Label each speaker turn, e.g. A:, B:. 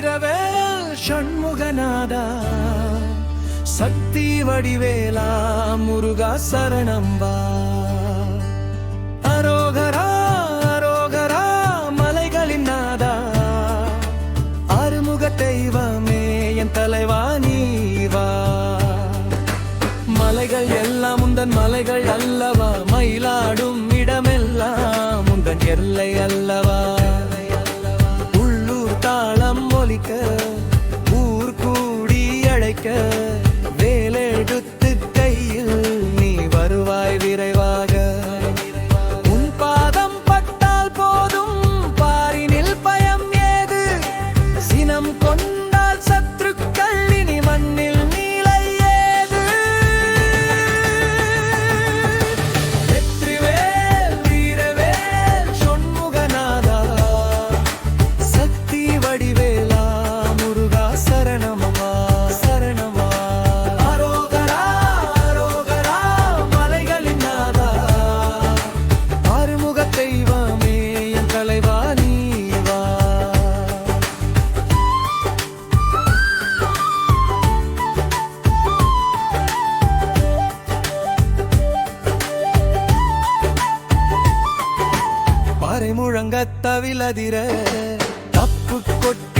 A: வீரவேல் ஷண்முகநாதா சக்தி வடிவேலா முருகா சரணம்பா. அரோகரா அரோகரா மலைகளின் நாதா ஆறுமுக தெய்வமே என் தலைவா நீவா. மலைகள் எல்லாம் முந்தன் மலைகள் அல்லவா, மயிலாடும் இடமெல்லாம் முந்தன் எல்லை அல்லவா. உள்ளூர் தாளம் ஒலிக்க ஊர் கூடி அழைக்க வேலெடுத்து கையில் நீ வருவாய் விரைவாக. உன் பாதம் பட்டால் போதும் பாரினில் பயம் ஏது, சினம் கொண்டால் சத்துருக்கள் இனி மண்ணில் நீலை ஏது. வெற்றிவேல் வீரவேல் ஷண்முகநாதா சக்தி வடிவேலா முருகா சரணமவா சரணமா. அரோகரா அரோகரா மலைகளின் நாதா ஆறுமுக தெய்வமே என் தலைவா நீவா. பாறை முழங்க தவிலதிர தப்பு கொட்ட